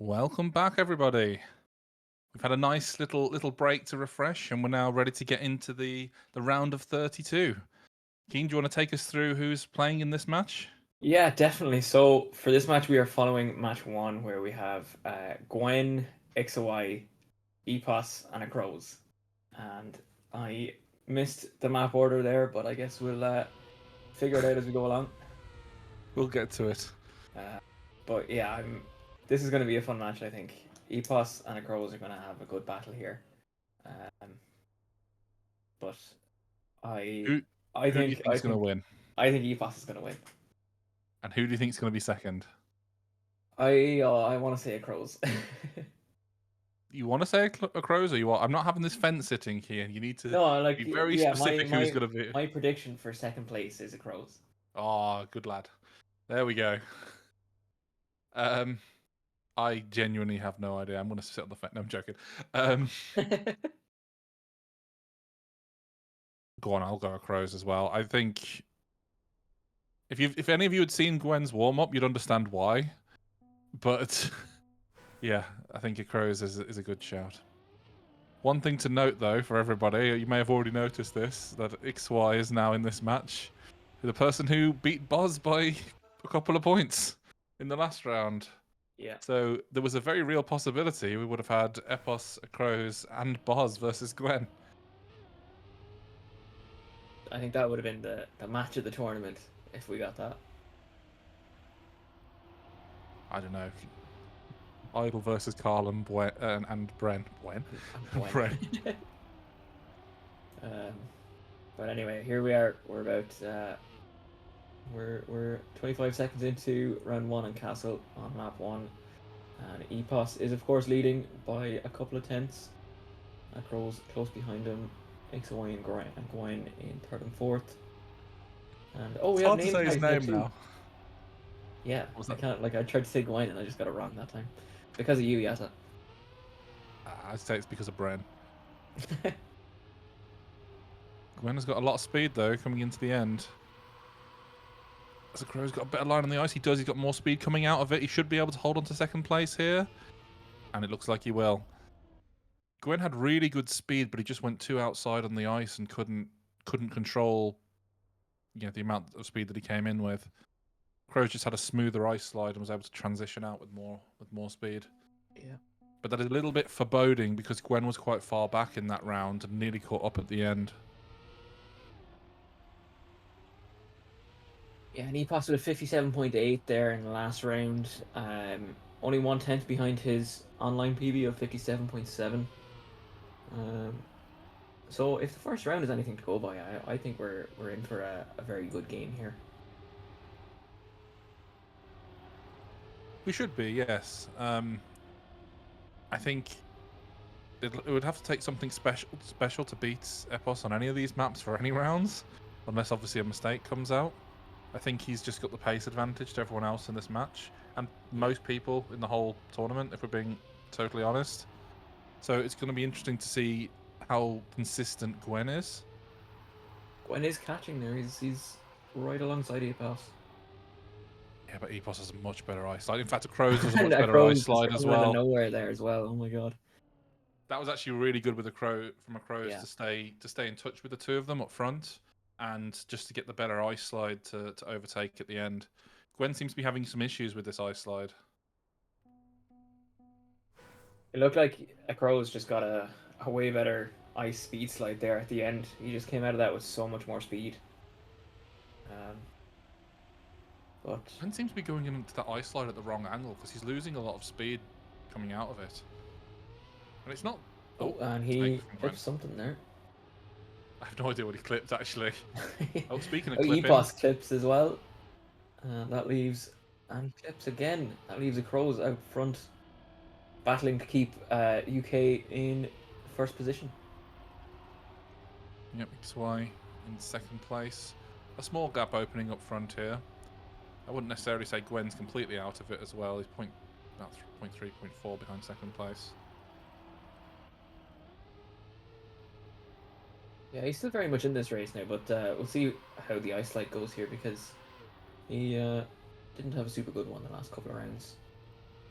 Welcome back, everybody. We've had a nice little break to refresh, and we're now ready to get into the round of 32. Keen, do you want to take us through who's playing in this match? Yeah, definitely. So for this match, we are following match one, where we have Gwen, Ixawai, Epos, and Acrose. And I missed the map order there, but I guess we'll figure it out as we go along. We'll get to it. But yeah, this is going to be a fun match, I think. Epos and Acrose are going to have a good battle here. Um, but I Who I who do you think I think's going to think win? I think Epos is going to win. And who do you think's going to be second? I want to say Acrose. You want to say a Crows, or you want? I'm not having this fence sitting here. You need to No, be like very yeah, my specific who's my going to be. my prediction for second place is Acrose. Oh, good lad. There we go. Um, I genuinely have no idea. I'm going to sit on the fence. No, I'm joking. Go on, I'll go Crows as well. I think if any of you had seen Gwen's warm up, you'd understand why. But yeah, I think Acrose is a good shout. One thing to note though for everybody, you may have already noticed this, that Ixawai is now in this match. The person who beat Boz by a couple of points in the last round. Yeah, So there was a very real possibility we would have had Epos, Acrose, and Boz versus Gwen. I think that would have been the match of the tournament if we got that. I don't know. Idol versus Carl and Bren. Gwen? Bren. um, but anyway, here we are. We're about we're 25 seconds into round one on Castle on map one, and Epos is of course leading by a couple of tenths. Acrose close behind him. Ixawai and Gwen in third and fourth. And oh, we It's have hard to name say his tags there name too. now. Yeah, What was I that? can't I tried to say Gwen and I just got it wrong that time because of you, Yata. I'd say it's because of Bren. Gwen has got a lot of speed though coming into the end. As Acrose's got a better line on the ice, he does. He's got more speed coming out of it. He should be able to hold on to second place here, and it looks like he will. Gwen had really good speed, but he just went too outside on the ice and couldn't control, the amount of speed that he came in with. Crows just had a smoother ice slide and was able to transition out with more speed. Yeah. But that is a little bit foreboding because Gwen was quite far back in that round and nearly caught up at the end. Yeah, and he passed with 57.8 there in the last round. Only 1/10 behind his online PB of 57.7. So if the first round is anything to go by, I think we're in for a very good game here. We should be, yes. I think it would have to take something special to beat Epos on any of these maps for any rounds, unless obviously a mistake comes out. I think he's just got the pace advantage to everyone else in this match, and most people in the whole tournament, if we're being totally honest. So it's going to be interesting to see how consistent Gwen is. Gwen is catching there. He's right alongside Epos. Yeah, but Epos has a much better ice slide. In fact, Acrose has a And much better ice Acrose just slide as coming out of well. nowhere there as well. Oh my god. That was actually really good with Acrose Yeah. to stay in touch with the two of them up front, and just to get the better ice slide to overtake at the end. Gwen seems to be having some issues with this ice slide. It looked like Acrose just got a way better ice speed slide there at the end. He just came out of that with so much more speed. But Gwen seems to be going into that ice slide at the wrong angle because he's losing a lot of speed coming out of it. And it's not. oh, and he clipped something there. I have no idea what he clipped actually. Oh, speaking of oh, clipping, Epos clips as well. And that leaves, and he clips again. That leaves Acrose out front, battling to keep UK in first position. yep, Ixawai in second place. A small gap opening up front here. I wouldn't necessarily say Gwen's completely out of it as well. He's about 0.3, 0.4 behind second place. Yeah, he's still very much in this race now, but we'll see how the ice slide goes here because he didn't have a super good one the last couple of rounds.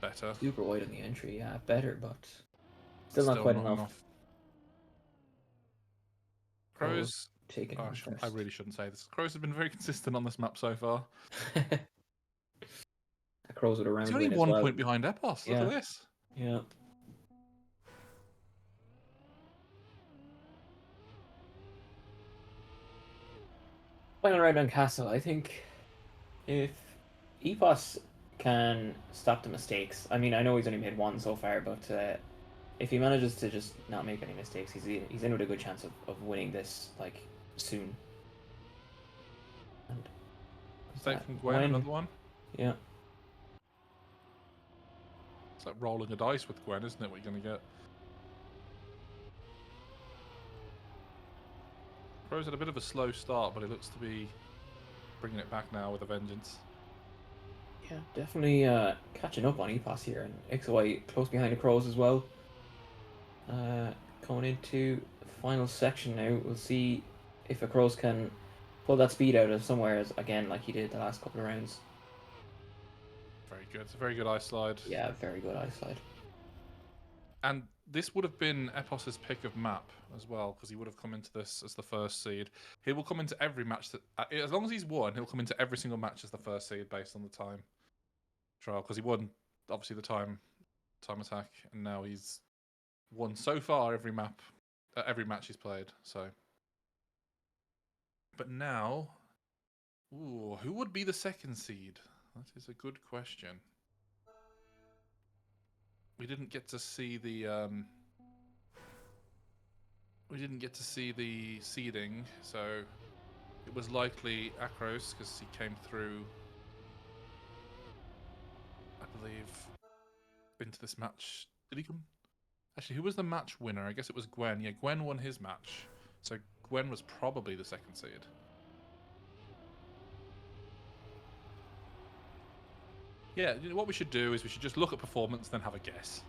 Better. Super wide on the entry, yeah, better, but still not quite enough. Crows taking him I first. really shouldn't say this. Crows have been very consistent on this map so far. Acrose with a round He's only win as 1 well. point behind Epos. Look Yeah. at this. Yeah. Final round on Castle. I think if Epos can stop the mistakes, I mean, I know he's only made one so far, but if he manages to just not make any mistakes, he's in with a good chance of winning this like soon. And Mistake from Gwen, another one. Yeah. It's like rolling a dice with Gwen, isn't it? What you're going to get. Crows had a bit of a slow start, but it looks to be bringing it back now with a vengeance. Yeah, definitely catching up on Epos here, and Ixawai close behind the Crows as well. Coming into the final section now, we'll see if Acrose can pull that speed out of somewhere again, like he did the last couple of rounds. Very good. It's a very good ice slide. Yeah, very good ice slide. And this would have been Epos's pick of map as well, because he would have come into this as the first seed. He will come into every match that, as long as he's won, he'll come into every single match as the first seed based on the time trial, because he won obviously the time attack, and now he's won so far every match he's played. So, but now, who would be the second seed? That is a good question. We didn't get to see the seeding, so it was likely Acrose because he came through, I believe, into this match. Did he come? Actually, who was the match winner? I guess it was Gwen. Yeah, Gwen won his match, so Gwen was probably the second seed. Yeah, you know, what we should do is we should just look at performance, then have a guess.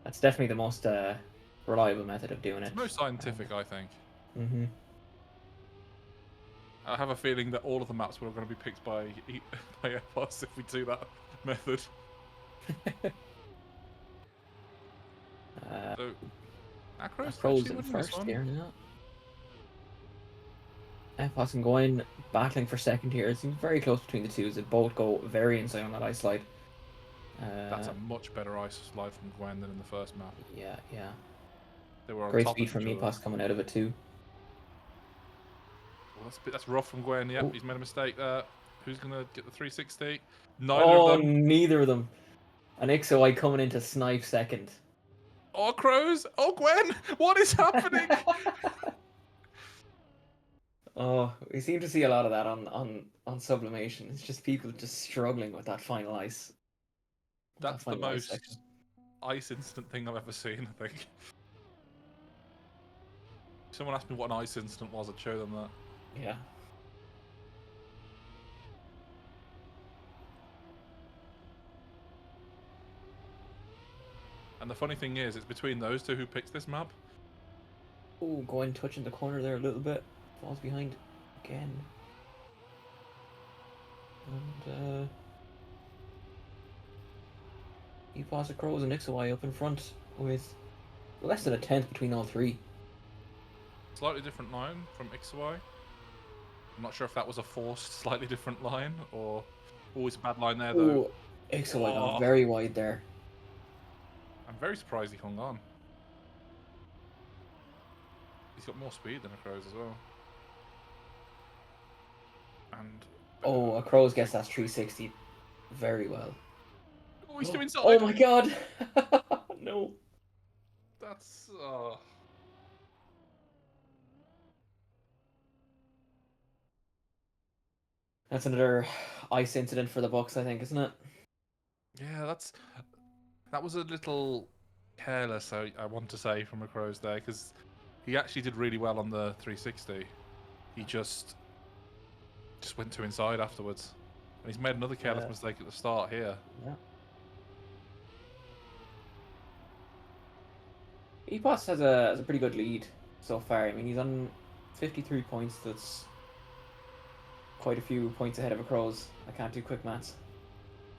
That's definitely the most reliable method of doing it. It's the most scientific, I think. Mm-hmm. I have a feeling that all of the maps were going to be picked by Epos if we do that method. So, Acrose in first here now. Epos and Gwen battling for second here. It seems very close between the two as they both go very inside on that ice slide. That's a much better ice slide from Gwen than in the first map. Yeah, yeah. They were on Great top speed of from each Epos coming out of it too. Well, that's rough from Gwen. Yep, he's made a mistake there. Who's going to get the 360? Neither of them. Neither of them. And Ixawai coming into snipe second. Oh, Crows! Oh, Gwen! What is happening? Oh, we seem to see a lot of that on Sublimation. It's just people just struggling with that final ice. That's the most ice instant thing I've ever seen, I think. If someone asked me what an ice instant was, I'd show them that. Yeah. And the funny thing is, it's between those two who picked this map. Oh, Gwen touching the corner there a little bit. Falls behind again. And Epos, Acrose, and Ixawai up in front with less than a tenth between all three. Slightly different line from Ixawai. I'm not sure if that was a forced, slightly different line, or always a bad line there, though. Ooh, Ixawai gone very wide there. I'm very surprised he hung on. He's got more speed than Acrose as well. And Acrose gets that 360 very well. Oh, he's too inside. Oh my god! No. That's That's another ice incident for the Bucks, I think, isn't it? Yeah, that was a little careless, I want to say, from Acrose there, because he actually did really well on the 360. He just went too inside afterwards. And he's made another careless mistake at the start here. Yeah. Epos has a pretty good lead so far. I mean, he's on 53 points. That's quite a few points ahead of Acrose. I can't do quick maths.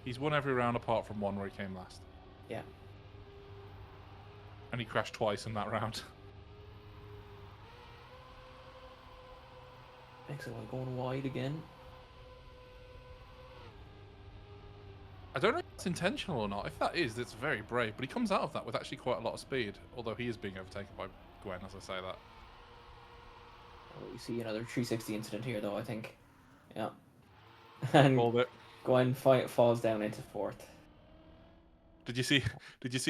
He's won every round apart from one where he came last. Yeah. And he crashed twice in that round. Ixawai going wide again. I don't know if it's intentional or not. If that is, it's very brave. But he comes out of that with actually quite a lot of speed. Although he is being overtaken by Gwen, as I say that. Oh, we see another 360 incident here, though, I think. Yeah. And Called it. Gwen falls down into fourth. Did you see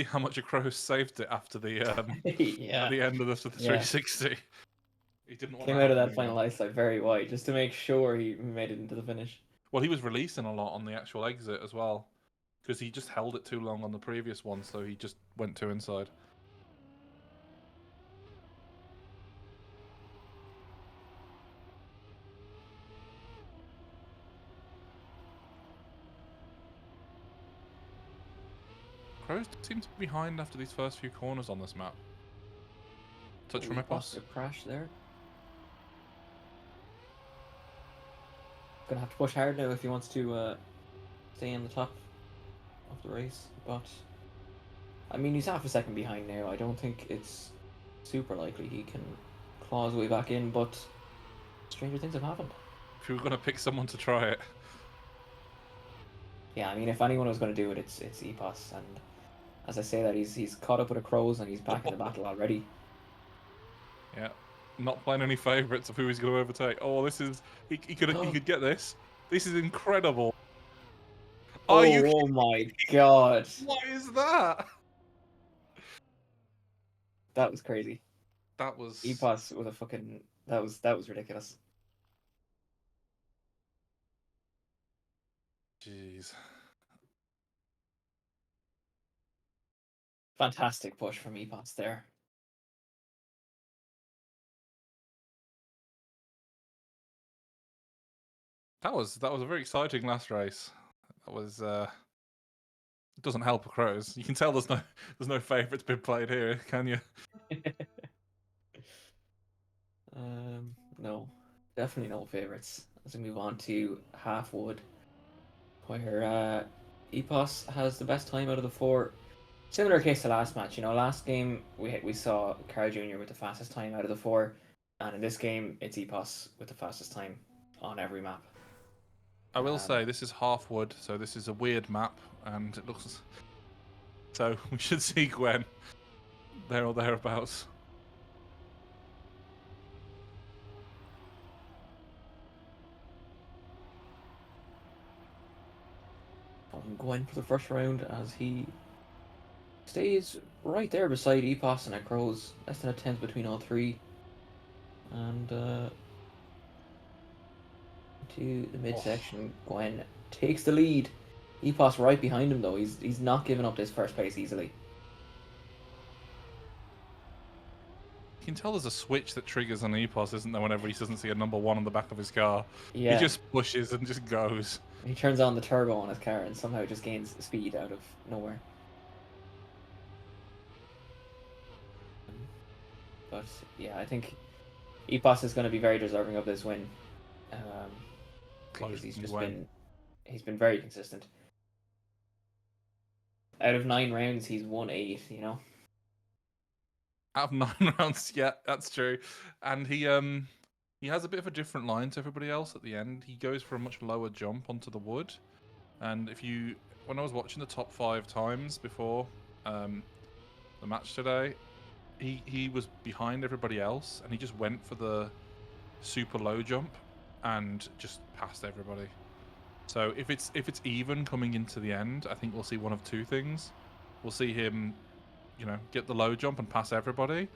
how much Acrose saved it after the Yeah. at the end of the 360? He didn't want Came to out of happen that final anymore. ice line very wide just to make sure he made it into the finish. Well, he was releasing a lot on the actual exit as well, because he just held it too long on the previous one, so he just went too inside. Crows seem to be behind after these first few corners on this map. Touch from Epos. A crash there. Gonna have to push hard now if he wants to stay in the top of the race. But I mean, he's half a second behind now. I don't think it's super likely he can claw his way back in. But stranger things have happened. If you were going to pick someone to try it, Yeah, I mean, if anyone was going to do it, it's Epos. And as I say that, he's caught up with Acrose and he's back in the battle already. yeah, not playing any favourites of who he's going to overtake. Oh, this is he could get this. This is incredible. Oh, You oh my god! What is that? That was crazy. That was Epos with a fucking that was ridiculous. Jeez. Fantastic push from Epos there. That was a very exciting last race. That was it doesn't help Acrose. You can tell there's no favourites been played here, can you? No, definitely no favorites. As we move on to Halfwood, where Epos has the best time out of the four. Similar case to last match. You know, last game we saw Carl Jr. with the fastest time out of the four, and in this game it's Epos with the fastest time on every map. I will say this is Halfwood, so this is a weird map, and it looks so we should see Gwen there or thereabouts. Gwen for the first round as he stays right there beside Epos and Acrose, less than a tenth between all three. And to the midsection, Gwen takes the lead. Epos right behind him though. He's not giving up this first place easily. You can tell there's a switch that triggers on Epos, isn't there, whenever he doesn't see a number 1 on the back of his car. Yeah. He just pushes and just goes. He turns on the turbo on his car and somehow just gains speed out of nowhere. But yeah, I think Epos is going to be very deserving of this win. Because he's been very consistent. Out of 9 rounds, he's won 8. You know. Out of 9 rounds, yeah, that's true. And he has a bit of a different line to everybody else at the end. He goes for a much lower jump onto the wood. And when I was watching the top 5 times before the match today, he was behind everybody else, and he just went for the super low jump and just passed everybody. So if it's even coming into the end, I think we'll see one of two things. We'll see him, get the low jump and pass everybody,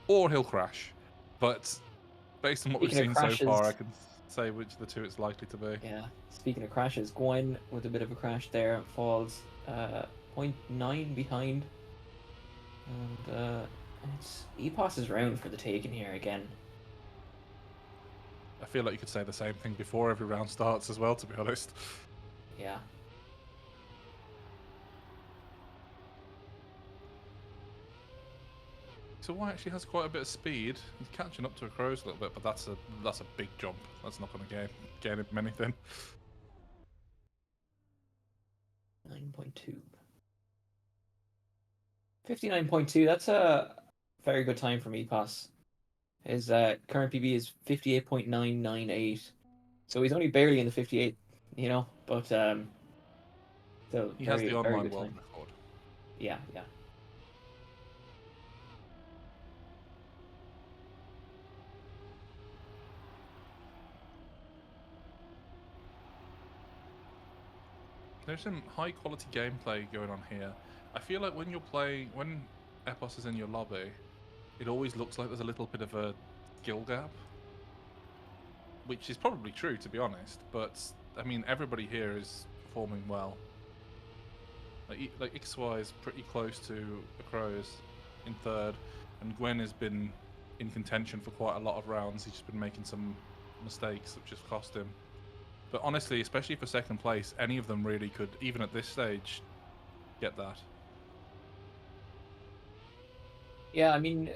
or he'll crash. But based on what we've seen so far, I can say which of the two it's likely to be. Yeah. Speaking of crashes, Gwen with a bit of a crash there falls 0.9 behind, and it's Epos's round for the taking here again. I feel like you could say the same thing before every round starts as well, to be honest. Yeah. Ixawai actually has quite a bit of speed. He's catching up to Acrose a little bit, but that's a big jump. That's not going to gain him anything. 59.2. 59.2, that's a very good time from Epos. His current PB is 58.998. So he's only barely in the 58, you know, but still He has the very online good world time. record. Yeah, yeah. There's some high quality gameplay going on here. I feel like when Epos is in your lobby, it always looks like there's a little bit of a skill gap. Which is probably true, to be honest, but I mean, everybody here is performing well. Like Ixawai is pretty close to Acrose in third, and Gwen has been in contention for quite a lot of rounds. He's just been making some mistakes which has cost him. But honestly, especially for second place, any of them really could, even at this stage, get that. Yeah, I mean,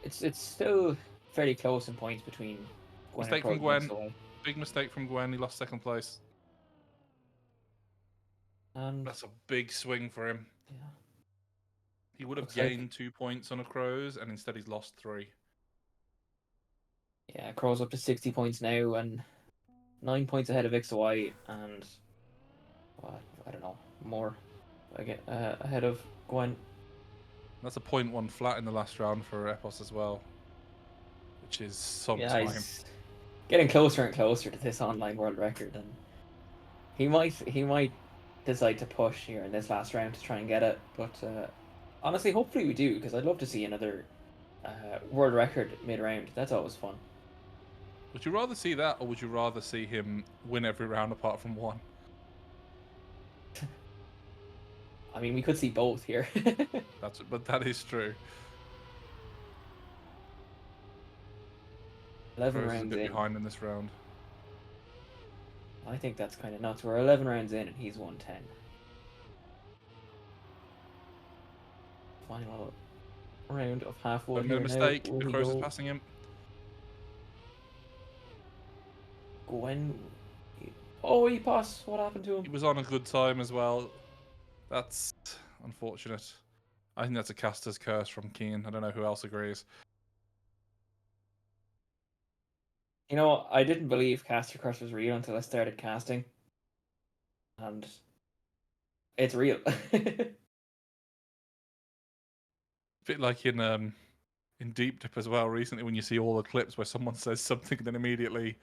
it's still fairly close in points between Gwen and Mistake from Crow Gwen. next away. Big mistake from Gwen. He lost second place. And That's a big swing for him. yeah, He would have looks like gained 2 points on Acrose, and instead he's lost 3. yeah, Crow's up to 60 points now and 9 points ahead of Ixawai and I don't know, more ahead of Gwen. That's a 0.1 flat in the last round for Epos as well, which is some Yeah, time. he's getting closer and closer to this online world record, and he might decide to push here in this last round to try and get it. But honestly, hopefully we do, because I'd love to see another world record mid-round. That's always fun. Would you rather see that, or would you rather see him win every round apart from one? I mean, we could see both here. But that is true. 11 Acrose is a rounds bit in. behind in this round. I think that's kind of nuts. We're 11 rounds in and he's 110. Final round of half one Gwen made a here now. mistake. Will he Acrose is go? passing him. Gwen. Oh, he passed. What happened to him? He was on a good time as well. That's unfortunate. I think that's a caster's curse from Keen. I don't know who else agrees. You know, I didn't believe Caster Curse was real until I started casting. And it's real. Bit like in Deep Dip as well recently, when you see all the clips where someone says something and then immediately,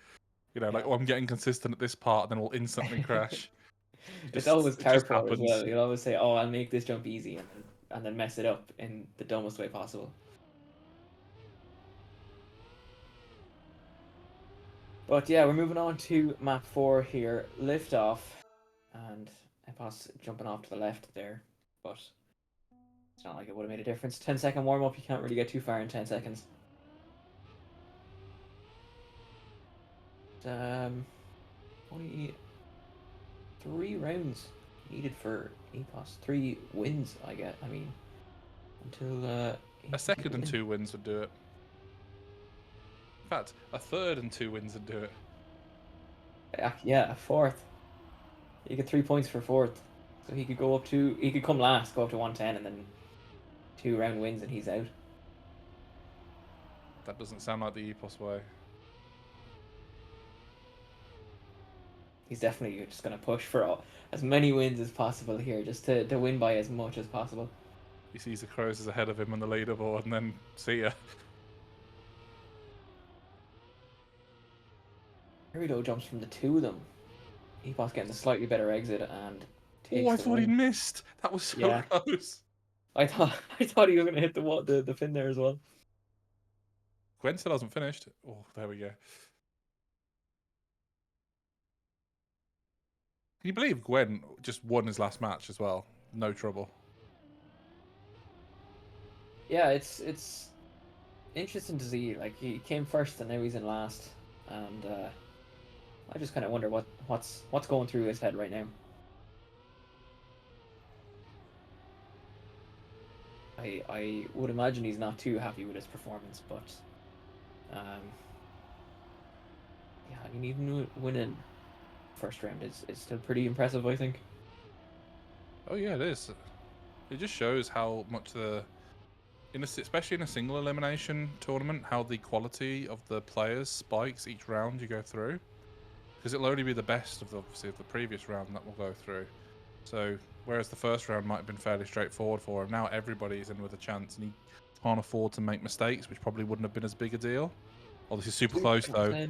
like, oh, I'm getting consistent at this part, and then it'll instantly crash. It's always It just Carport as happens. well. You'll always say, "Oh, I'll make this jump easy," and then mess it up in the dumbest way possible. But yeah, we're moving on to map 4 here. Lift off, and Epos jumping off to the left there, but it's not like it would have made a difference. 10-second warm up. You can't really get too far in 10 seconds. Only 3 rounds needed for Epos. 3 wins, I get. I mean, until A second and 2 wins would do it. In fact, a third and 2 wins would do it. Yeah, a fourth. You get 3 points for fourth, so he could go up to. He could come last, go up to 110, and then 2 round wins, and he's out. That doesn't sound like the Epos way. He's definitely just going to push for as many wins as possible here, just to win by as much as possible. He sees the Crows as ahead of him on the leaderboard, and then see ya. Ro32 jumps from the 2 of them. Epos getting a slightly better exit and takes Oh, I the thought win. he'd missed. That was so close. I thought he was going to hit the fin there as well. Gwen still hasn't finished. Oh, there we go. Can you believe Gwen just won his last match as well? No trouble. Yeah, it's interesting to see. Like, he came first and now he's in last, and I just kind of wonder what's going through his head right now. I would imagine he's not too happy with his performance, but yeah, I mean, even winning first round is still pretty impressive, I think. Oh yeah, it is. It just shows how much especially in a single elimination tournament, how the quality of the players spikes each round you go through. Because it'll only be the best of obviously of the previous round that we'll go through. So whereas the first round might have been fairly straightforward for him, now everybody's in with a chance, and he can't afford to make mistakes, which probably wouldn't have been as big a deal. Oh, this is super close though.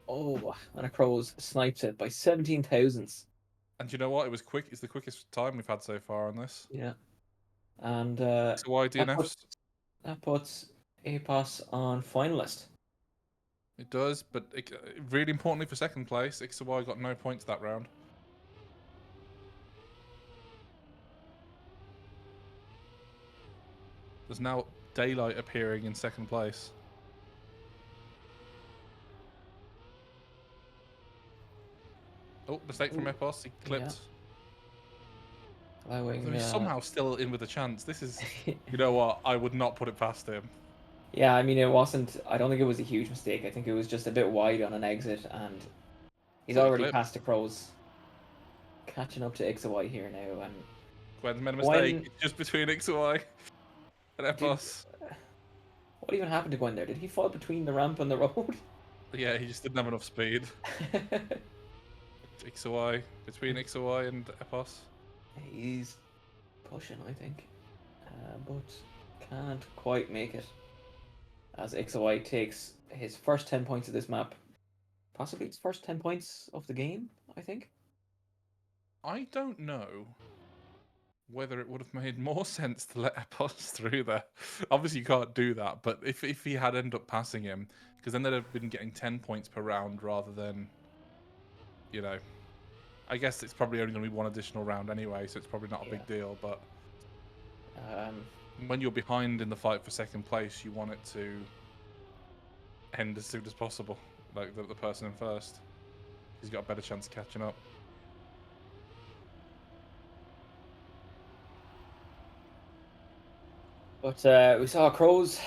Oh, and Acrose snipes it by 17 thousandths. And you know what? It was quick. It's the quickest time we've had so far on this. Yeah. And So why DNFs? that puts Epos on finalist. It does, but really importantly for second place, Ixawai got no points that round. There's now daylight appearing in second place. Oh, mistake from Epos. He clipped. Yeah. Allowing, he's somehow still in with a chance. This is, you know what? I would not put it past him. Yeah, I mean, it wasn't. I don't think it was a huge mistake. I think it was just a bit wide on an exit, and he's already past the Acrose. Catching up to Ixawai here now, and Gwen's made a mistake. It's just between Ixawai and Epos. What even happened to Gwen there? Did he fall between the ramp and the road? Yeah, he just didn't have enough speed. Ixawai, between Ixawai and Epos. He's pushing, I think, but can't quite make it. As Ixawai takes his first 10 points of this map, possibly his first 10 points of the game, I think. I don't know whether it would have made more sense to let Epos through there. Obviously, you can't do that, but if he had ended up passing him, because then they'd have been getting 10 points per round rather than, you know, I guess it's probably only going to be one additional round anyway, so it's probably not a big deal, but when you're behind in the fight for second place, you want it to end as soon as possible, like the person in first. He's got a better chance of catching up. But we saw Acrose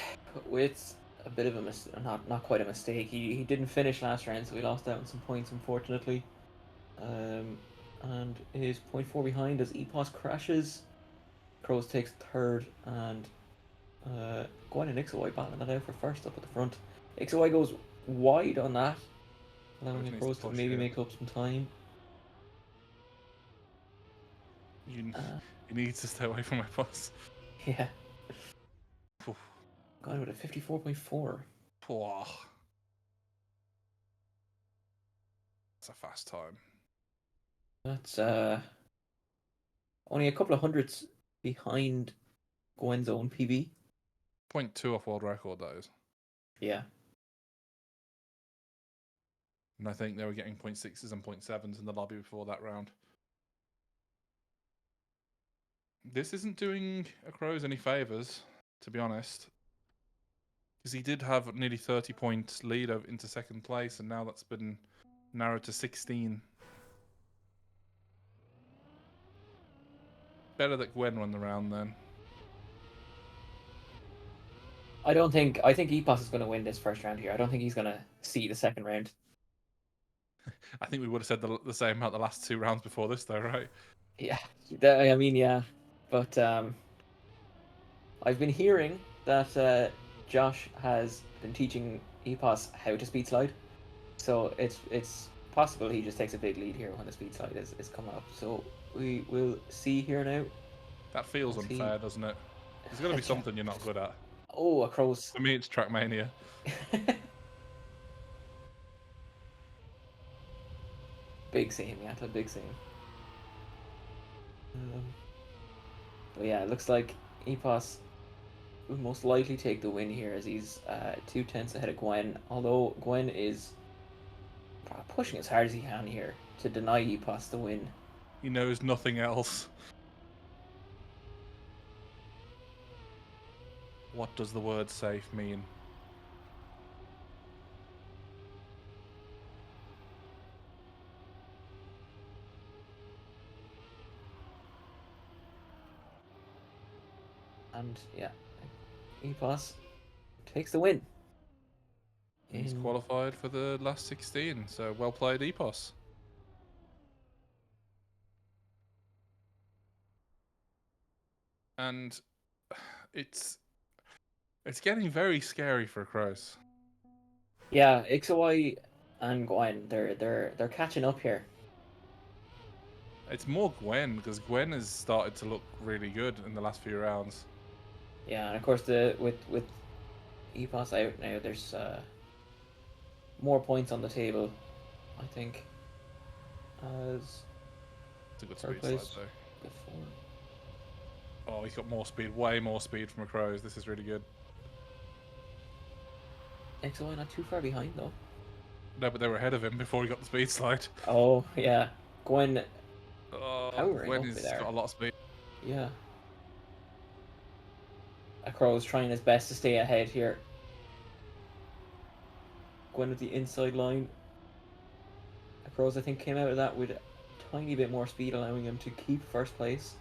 with a bit of a not quite a mistake. He didn't finish last round, so he lost out on some points, unfortunately. And is 0.4 behind as Epos crashes. Acrose takes third, and Gwen and Ixawai battling that out for first up at the front. Ixawai goes wide on that, allowing Acrose to maybe make up some time. You need to stay away from Epos. Yeah. Gone with a 54.4. That's a fast time. That's only a couple of hundreds behind Gwen's own PB. 0.2 off world record, that is. Yeah. And I think they were getting 0.6s and 0.7s in the lobby before that round. This isn't doing Acrose any favours, to be honest. Because he did have nearly 30 points lead into second place, and now that's been narrowed to 16. Better that Gwen won the round then. I think Epos is going to win this first round here. I don't think he's going to see the second round. I think we would have said the same about the last two rounds before this, though, right? Yeah, I mean, yeah. But I've been hearing that Josh has been teaching Epos how to speed slide. So it's possible he just takes a big lead here when the speed slide is coming up. So we will see here now. That feels unfair, doesn't it? There's got to be something you're not good at. Oh, Acrose. For me, it's Trackmania. Big scene, yeah, a big scene. But yeah, it looks like Epos will most likely take the win here as he's 2/10 ahead of Gwen. Although Gwen is pushing as hard as he can here to deny Epos the win. He knows nothing else. What does the word safe mean? And yeah, Epos takes the win. He's qualified for the last 16, so well played, Epos. And it's getting very scary for Acrose. Yeah, Ixawai and Gwen, they're catching up here. It's more Gwen, because Gwen has started to look really good in the last few rounds. Yeah, and of course with Epos out now, there's more points on the table, I think. As It's a good third speed slide place though. before. Oh, he's got more speed, way more speed from Acrose. This is really good. Ixawai not too far behind though. No, but they were ahead of him before he got the speed slide. Oh yeah, Gwen Oh, powering Gwen up has there. got a lot of speed. Yeah. Acrose trying his best to stay ahead here. Gwen with the inside line. Acrose, I think, came out of that with a tiny bit more speed, allowing him to keep first place.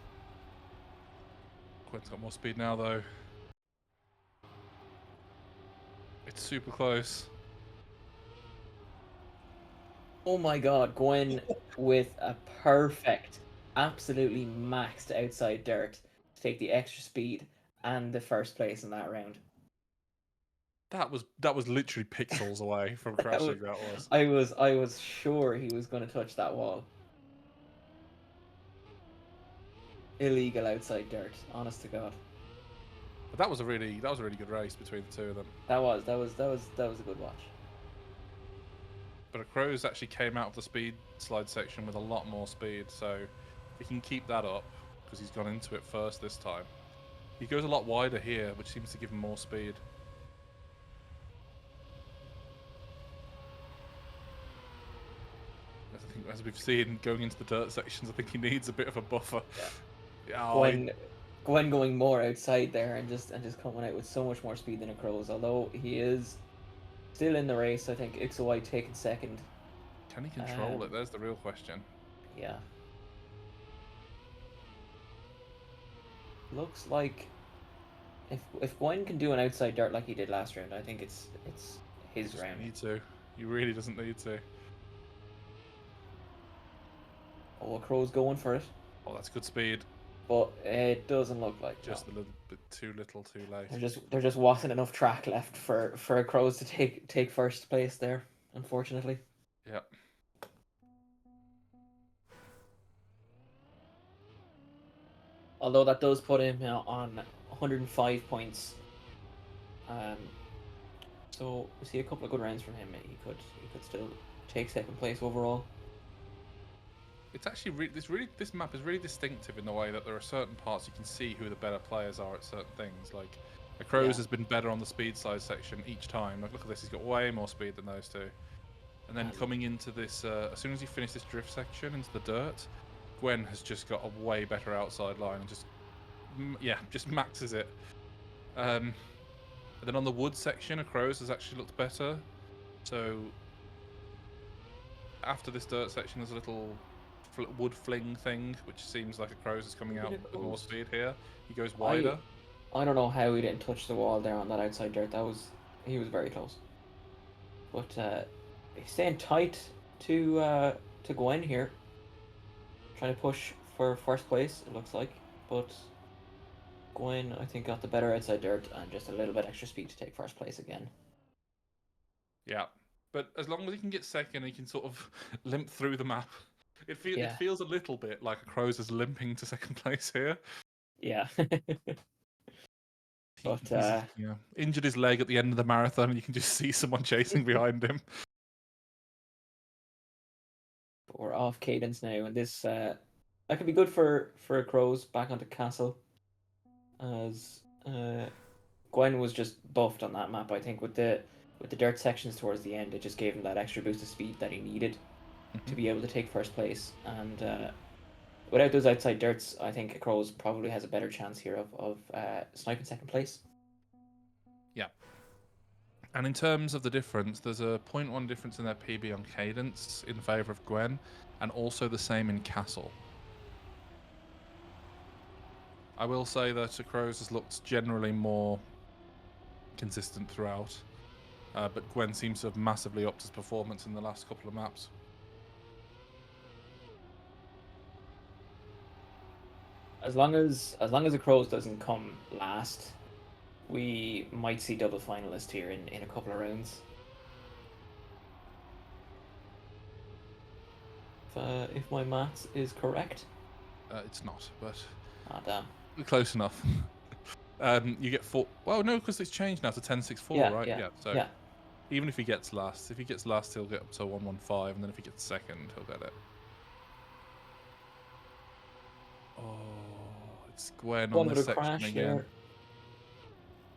Gwen's got more speed now, though. It's super close. Oh my god, Gwen with a perfect, absolutely maxed outside dirt to take the extra speed and the first place in that round. That was literally pixels away from crashing. That was. I was sure he was going to touch that wall. Illegal outside dirt, honest to God. But that was a really good race between the two of them. That was a good watch. But Acrose actually came out of the speed slide section with a lot more speed, so if he can keep that up, because he's gone into it first this time, he goes a lot wider here, which seems to give him more speed. I think, as we've seen going into the dirt sections, I think he needs a bit of a buffer. Yeah. Oh, Gwen going more outside there and just coming out with so much more speed than Acrose. Although he is still in the race, I think Ixawai taking second. can he control it? There's the real question. Yeah. Looks like if Gwen can do an outside dirt like he did last round, I think it's his round. Need to. He really doesn't need to. Oh, Acrose's going for it. Oh, that's good speed. But it doesn't look like just a little bit too little, too late. There just wasn't enough track left for Acrose to take first place there, unfortunately. Yeah. Although that does put him on 105 points. So we see a couple of good rounds from him. He could still take second place overall. It's actually this map is really distinctive in the way that there are certain parts you can see who the better players are at certain things. Like Acrose has been better on the speed side section each time. Like, look at this, he's got way more speed than those two. And then coming into this, as soon as you finish this drift section into the dirt, Gwen has just got a way better outside line and just maxes it. And then on the wood section, Acrose has actually looked better. So after this dirt section, there's a little wood fling thing, which seems like Acrose is coming out with more speed here. He goes wider. I don't know how he didn't touch the wall there on that outside dirt. He was very close. But he's staying tight to Gwen here, trying to push for first place. It looks like, but Gwen I think got the better outside dirt and just a little bit extra speed to take first place again. Yeah, but as long as he can get second, he can sort of limp through the map. It feels a little bit like Acrose is limping to second place here. Yeah. But injured his leg at the end of the marathon, and you can just see someone chasing behind him. But we're off cadence now, and this that could be good for Acrose back onto Castle, as Gwen was just buffed on that map. I think with the dirt sections towards the end, it just gave him that extra boost of speed that he needed to be able to take first place. And without those outside dirts, I think Acrose probably has a better chance here of sniping second place. Yeah. And in terms of the difference, there's a 0.1 difference in their PB on cadence in favour of Gwen, and also the same in Castle. I will say that Acrose has looked generally more consistent throughout, but Gwen seems to have massively upped his performance in the last couple of maps. As long as Acrose doesn't come last, we might see double finalist here in a couple of rounds. If my maths is correct. It's not, but Ah, damn. we're close enough. You get 4. Well, no, because it's changed now to 10-6-4, Yeah, right? yeah, So yeah. even if he gets last, he'll get up to 1-1-5, and then if he gets second, he'll get it. Oh, it's Gwen on One this with a section crash again.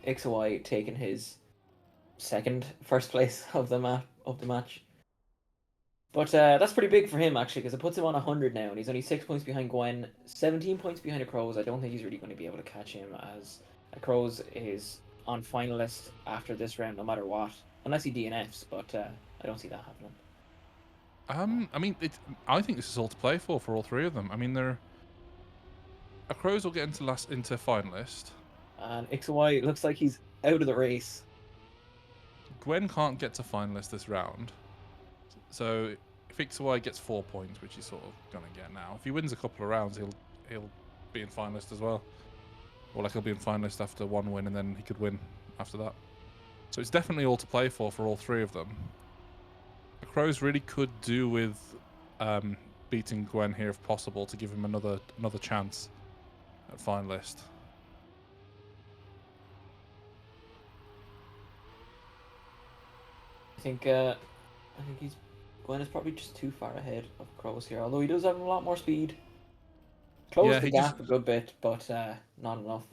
there. Ixawai taking his first place of the match. But that's pretty big for him, actually, because it puts him on 100 now, and he's only 6 points behind Gwen, 17 points behind Acrose. I don't think he's really going to be able to catch him, as Acrose is on finalist after this round, no matter what. Unless he DNFs, but I don't see that happening. I mean, I think this is all to play for all three of them. I mean, Acrose will get into finalist. And Ixawai looks like he's out of the race. Gwen can't get to finalist this round. So if Ixawai gets 4 points, which he's sort of gonna get now, if he wins a couple of rounds, he'll be in finalist as well. Or like he'll be in finalist after one win, and then he could win after that. So it's definitely all to play for all three of them. Acrose really could do with beating Gwen here if possible to give him another chance at finalist. I think Gwen is probably just too far ahead of Acrose here, although he does have a lot more speed. Closed the gap a good bit, but not enough.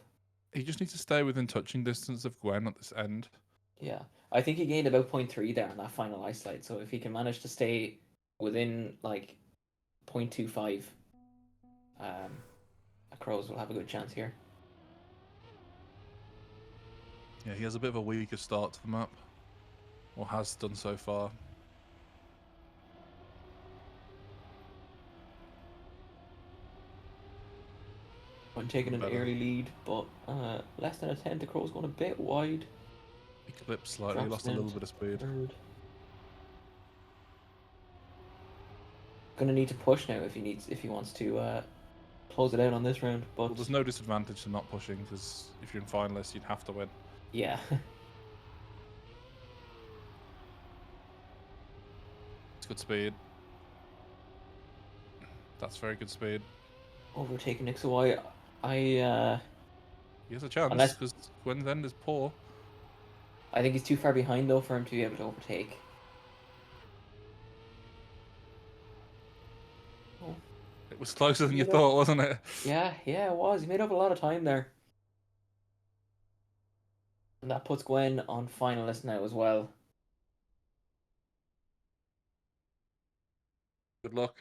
He just needs to stay within touching distance of Gwen at this end. Yeah, I think he gained about 0.3 there on that final ice slide. So if he can manage to stay within like 0.25, Acrose will have a good chance here. Yeah, he has a bit of a weaker start to the map, or has done so far. I'm taking an early lead, but less than a 10. Acrose going a bit wide. He clipped slightly, lost a little bit of speed. Gonna need to push now if he wants to close it out on this round. But well, there's no disadvantage to not pushing, because if you're in finalist, you'd have to win. Yeah. It's good speed. That's very good speed. Overtaking Ixawai. He has a chance, because Gwen's end is poor. I think he's too far behind, though, for him to be able to overtake. Oh. It was closer than you thought, wasn't it? Yeah, it was. He made up a lot of time there. And that puts Gwen on finalist now as well. Good luck.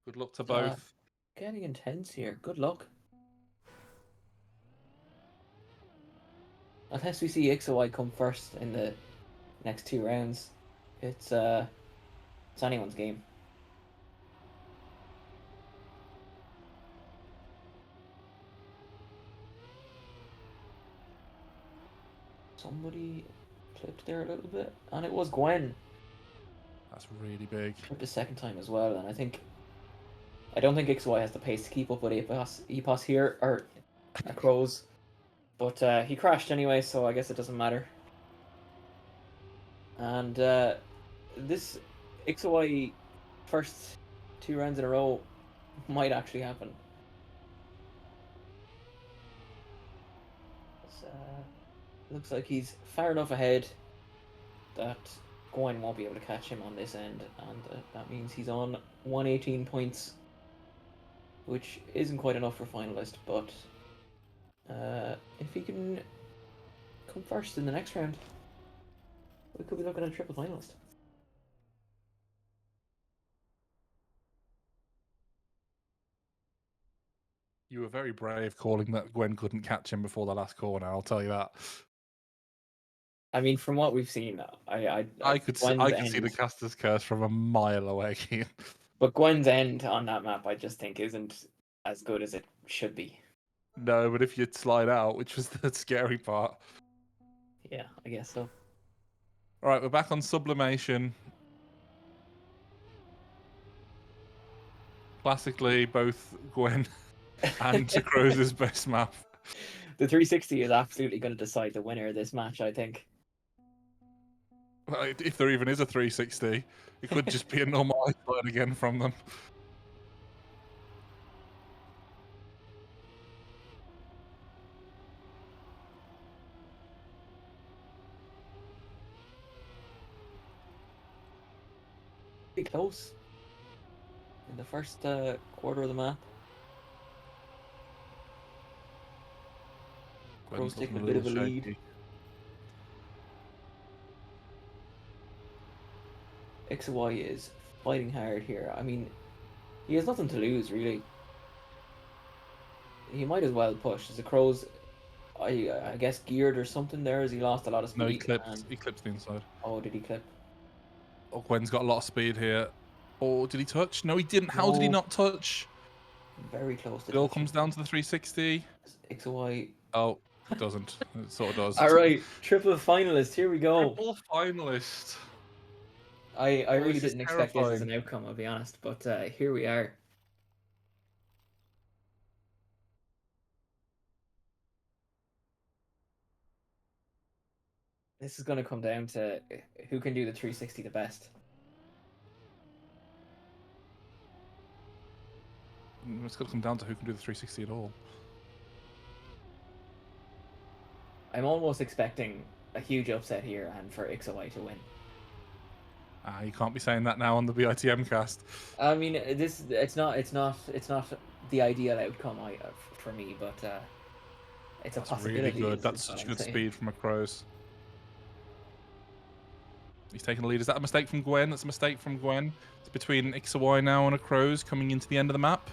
Good luck to both. Getting intense here. Good luck. Unless we see Ixawai come first in the next 2 rounds, it's anyone's game. Somebody clipped there a little bit, and it was Gwen. That's really big. Clipped a second time as well, and I don't think Ixawai has the pace to keep up with Epos here, or Acrose. But he crashed anyway, so I guess it doesn't matter. And this Ixawai first 2 rounds in a row might actually happen. Looks like he's far enough ahead that Gwen won't be able to catch him on this end, and that means he's on 118 points, which isn't quite enough for finalist, but if he can come first in the next round, we could be looking at a triple finalist. You were very brave calling that Gwen couldn't catch him before the last corner, I'll tell you that. I mean, from what we've seen, I could see the caster's curse from a mile away. But Gwen's end on that map, I just think, isn't as good as it should be. No, but if you'd slide out, which was the scary part. Yeah, I guess so. All right, we're back on sublimation. Classically, both Gwen and Acrose's best map. The 360 is absolutely going to decide the winner of this match, I think. Well, if there even is a 360, it could just be a normal ice slide again from them. Pretty close in the first quarter of the map. Acrose taking a bit of a lead. Ixawai is fighting hard here. I mean, he has nothing to lose, really. He might as well push. As Acrose, I guess, geared or something there as he lost a lot of speed. No, he clipped the inside. Oh, did he clip? Oh, Gwen's got a lot of speed here. Oh, did he touch? No, he didn't. How did he not touch? Very close to It all comes down to the 360. Ixawai. Oh, it doesn't. It sort of does. All right, triple finalist. Here we go. Triple finalist. I really didn't expect this as an outcome, I'll be honest, but here we are. This is going to come down to who can do the 360 the best. It's got to come down to who can do the 360 at all. I'm almost expecting a huge upset here and for Ixawai to win. You can't be saying that now on the BITM cast. I mean, it's not the ideal outcome for me, but it's a possibility. Really good. That's such good speed from Acrose. He's taking the lead. Is that a mistake from Gwen? That's a mistake from Gwen. It's between Ixawai now and Acrose coming into the end of the map.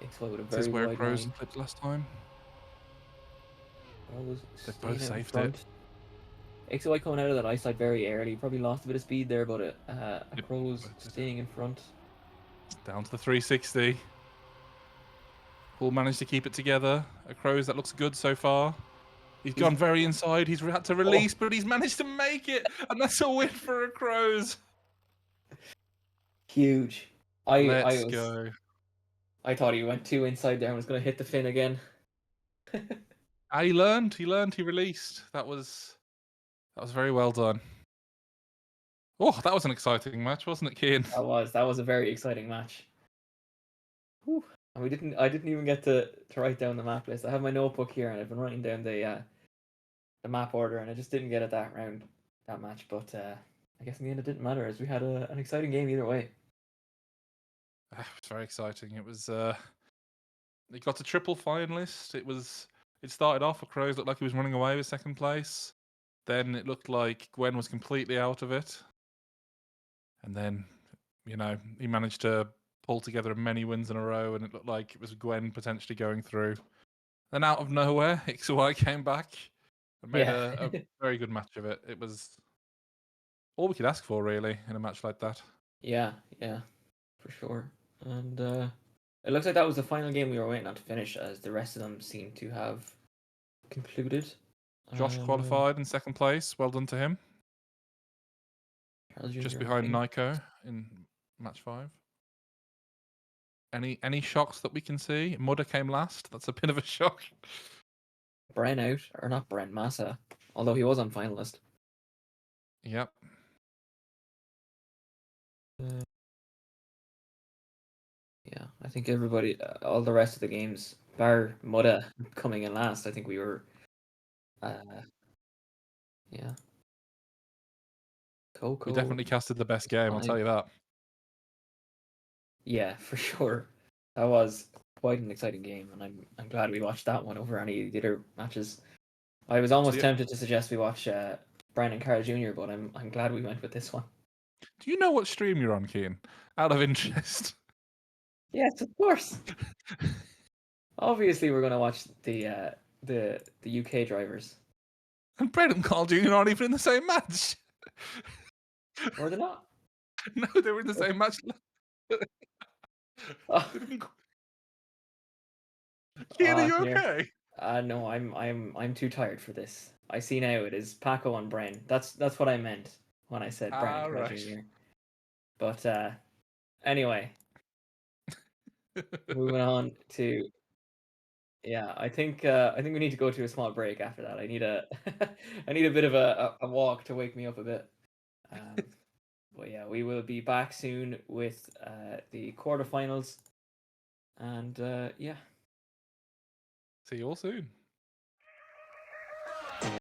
Ixawai with a very this is where wide Acrose line. clipped last time. They've both saved it. Ixawai coming out of that ice side very early. Probably lost a bit of speed there, but Acrose staying in front. Down to the 360. All managed to keep it together. Acrose, that looks good so far. He's gone very inside. He's had to release, but he's managed to make it, and that's a win for Acrose. Huge. Let's go. I thought he went too inside there and was going to hit the fin again. He learned. He released. That was very well done. Oh, that was an exciting match, wasn't it, Cian? That was a very exciting match. Whew. And I didn't even get to write down the map list. I have my notebook here and I've been writing down the map order, and I just didn't get it that match. But I guess in the end it didn't matter, as we had an exciting game either way. It was very exciting. It was. It got a triple finalist. It started off. Acrose looked like he was running away with second place. Then it looked like Gwen was completely out of it. And then, he managed to pull together many wins in a row, and it looked like it was Gwen potentially going through. Then out of nowhere, Ixawai came back and made a very good match of it. It was all we could ask for, really, in a match like that. Yeah, for sure. And it looks like that was the final game we were waiting on to finish, as the rest of them seem to have concluded. Josh qualified in second place. Well done to him. Just behind Nico in match 5. Any shocks that we can see? Mudda came last. That's a bit of a shock. Bren out, or not Bren, Massa, although he was on finalist. Yep. Yeah, I think everybody, all the rest of the games, bar Mudda coming in last, I think we were, yeah. Coco. We definitely casted the best game, I'll tell you that. Yeah, for sure. That was quite an exciting game, and I'm glad we watched that one over any of the other matches. I was almost tempted to suggest we watch Brandon Carl Jr., but I'm glad we went with this one. Do you know what stream you're on, Cian? Out of interest. Yes, of course. Obviously, we're going to watch the UK drivers. And Brendan Carl Jr. aren't even in the same match. Or they're not. No, they were in the same match. Cian, are you okay? No, I'm too tired for this. I see now it is Paco and Bren. That's what I meant when I said Brandon Carl Jr. But anyway, moving on to I think we need to go to a small break after that. I need a I need a bit of a walk to wake me up a bit. But yeah, we will be back soon with the quarterfinals, and yeah. See you all soon.